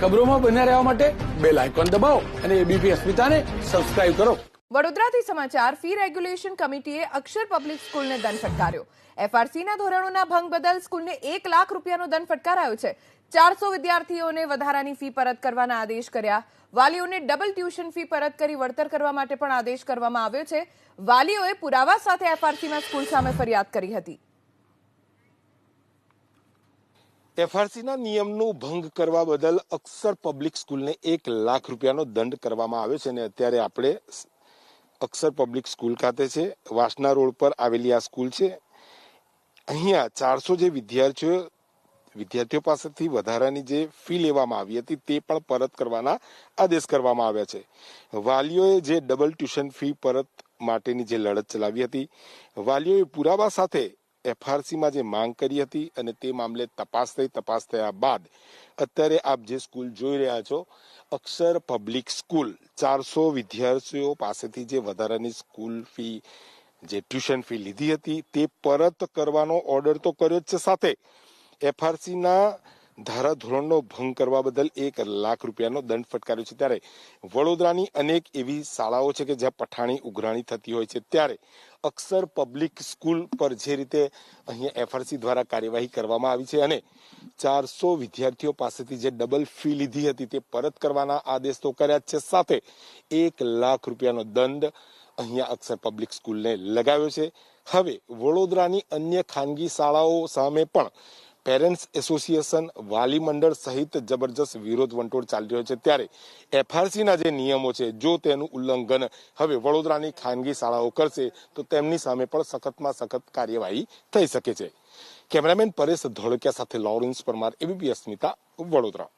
ખબરોમાં બન્યા રહેવા માટે બેલ આઇકોન દબાવો અને એબીપી અસ્મિતાને સબસ્ક્રાઇબ કરો। વડોદરાથી સમાચાર। ફી રેગ્યુલેશન કમિટીએ અક્ષર પબ્લિક સ્કૂલને દંડ ફટકાર્યો। એફઆરસીના ધોરણોના ભંગ બદલ સ્કૂલને 1 લાખ રૂપિયાનો દંડ ફટકારાયો છે। 400 વિદ્યાર્થીઓને વધારાની ફી પરત કરવાના આદેશ કર્યા। વાલીઓને ડબલ ટ્યુશન ફી પરત કરી વળતર કરવા માટે પણ આદેશ કરવામાં આવ્યો છે। વાલીઓએ પુરાવા સાથે એફઆરસીમાં સ્કૂલ સામે ફરિયાદ કરી હતી। એફઆરસીના નિયમનું ભંગ કરવા બદલ અક્ષર પબ્લિક સ્કૂલને 1 લાખ રૂપિયાનો દંડ કરવામાં આવ્યો છે અને અત્યારે આપણે અક્ષર પબ્લિક સ્કૂલ ખાતે છે। વાસના રોડ પર આવેલી આ સ્કૂલ છે। અહીંયા 400 જે વિદ્યાર્થીઓ પાસેથી વધારાની જે ફી લેવામાં આવી હતી તે પણ પરત કરવાના આદેશ કરવામાં આવ્યા છે। વાલીઓએ જે ડબલ ટ્યુશન ફી પરત માટેની જે લડત ચલાવી હતી, વાલીઓએ પુરાવા સાથે એફઆરસીમાં જે માંગ કરી હતી અને તે મામલે તપાસ થયા બાદ અત્યારે આપ જે સ્કૂલ જોઈ રહ્યા છો, અક્ષર પબ્લિક સ્કૂલ 400 વિદ્યાર્થીઓ પાસેથી જે વધારાની સ્કૂલ ફી, જે ટ્યુશન ફી લીધી હતી તે પરત કરવાનો ઓર્ડર તો કર્યો જ છે, સાથે એફઆરસીના ધારાધોરણનો ભંગ કરવા બદલ 1 લાખ રૂપિયાનો દંડ ફટકાર્યો છે। ત્યારે વડોદરાની અનેક એવી શાળાઓ છે કે જ્યાં પઠાણી ઉઘરાણી થતી હોય છે, ત્યારે અક્ષર પબ્લિક સ્કૂલ પર જે રીતે અહીંયા એફઆરસી દ્વારા કાર્યવાહી કરવામાં આવી છે અને 400 વિદ્યાર્થીઓ પાસેથી જે ડબલ ફી લીધી હતી તે પરત કરવાના આદેશ તો કર્યા જ છે, સાથે 1 લાખ રૂપિયાનો દંડ અહીંયા અક્ષર પબ્લિક સ્કૂલને લગાવ્યો છે। હવે વડોદરાની અન્ય ખાનગી શાળાઓ સામે પણ પેરેન્ટ્સ એસોસિએશન, વાલી મંડળ સહિત જબરજસ્ત વિરોધ વંટોળ ચાલી રહ્યો છે। ત્યારે એફઆરસીના જે નિયમો છે, જો તેનું ઉલ્લંઘન હવે વડોદરાની ખાનગી શાળાઓ કરશે તો તેમની સામે પણ સખતમાં સખત કાર્યવાહી થઈ શકે છે। કેમેરામેન પરેશ ધોળકિયા સાથે લોરેન્સ પરમાર, એબીપી અસ્મિતા, વડોદરા।